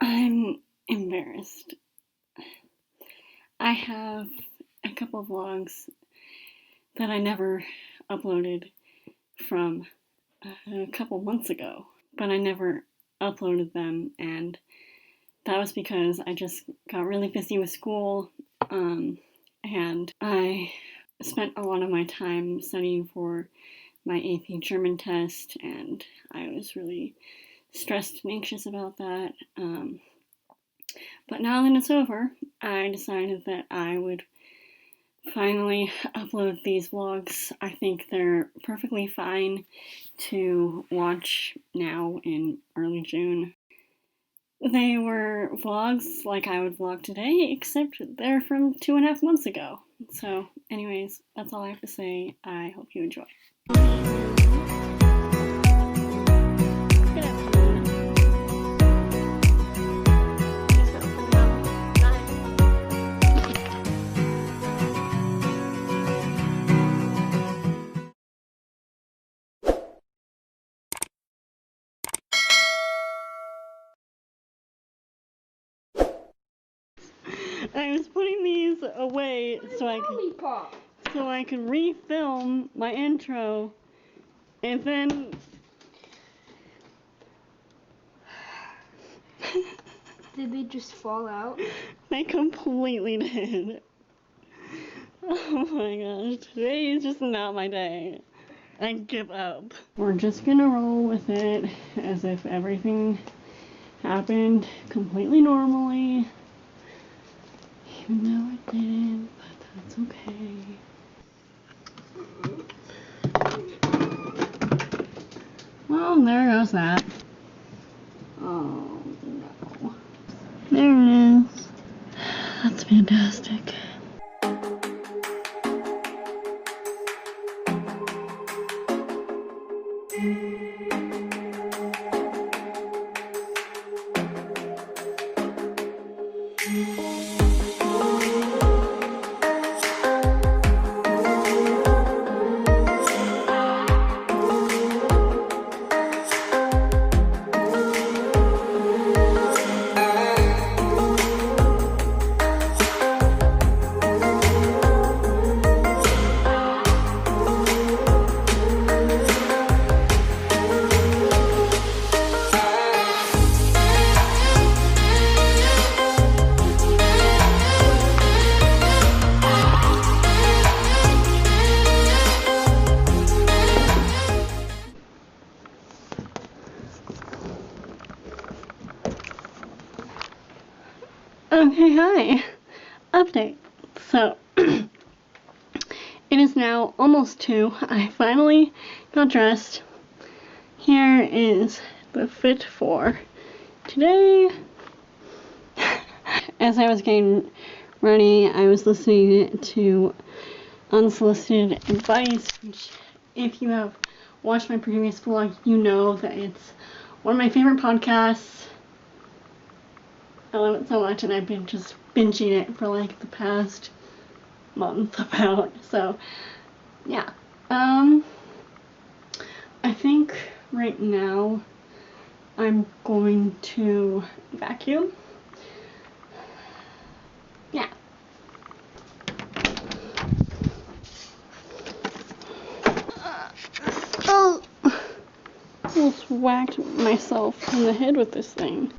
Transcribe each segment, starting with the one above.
I'm embarrassed. I have a couple of vlogs that I never uploaded from a couple months ago, but I never uploaded them, and that was because I just got really busy with school, and I spent a lot of my time studying for my AP German test, and I was really stressed and anxious about that. But now that it's over, I decided that I would finally upload these vlogs. I think they're perfectly fine to watch now in early June. They were vlogs like I would vlog today, except they're from 2.5 months ago. So anyways, that's all I have to say. I hope you enjoy. I was putting these away so I could refilm my intro, and then did they just fall out? They completely did. Oh my gosh, today is just not my day. I give up. We're just gonna roll with it as if everything happened completely normally. Even though it didn't, but that's okay. Well, there goes that. Oh no. There it is. That's fantastic. Okay, hi. Update. So, it is now almost 2. I finally got dressed. Here is the fit for today. As I was getting ready, I was listening to Unsolicited Advice, which, if you have watched my previous vlog, you know that it's one of my favorite podcasts. I love it so much, and I've been just binging it for like the past month about. So, yeah. I think right now I'm going to vacuum. Yeah. Oh! Almost whacked myself in the head with this thing.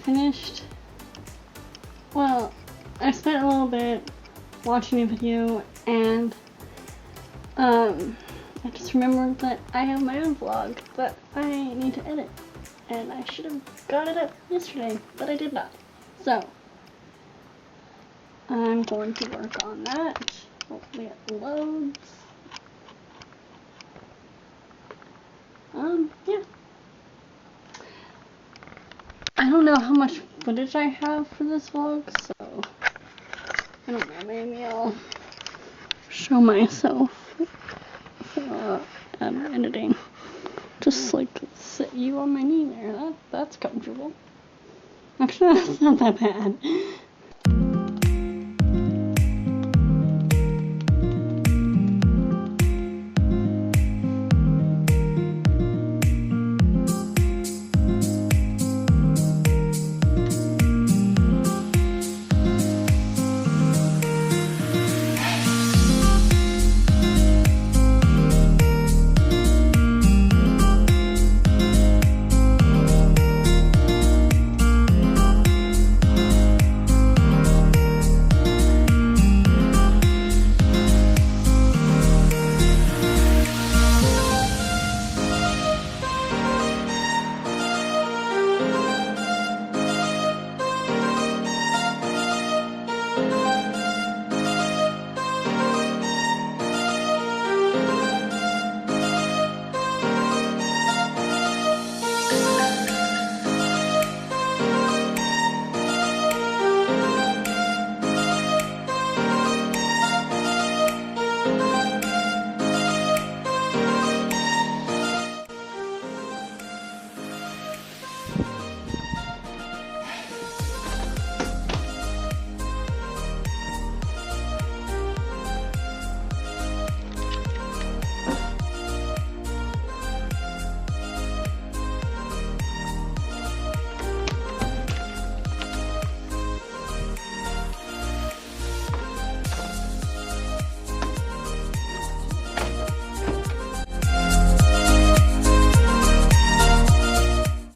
finished. Well, I spent a little bit watching a video, and I just remembered that I have my own vlog that I need to edit, and I should have got it up yesterday, but I did not. So I'm going to work on that. Hopefully it loads. Yeah. I don't know how much footage I have for this vlog, so I don't know, maybe I'll show myself editing. Just like sit you on my knee there. That's comfortable. Actually, that's not that bad.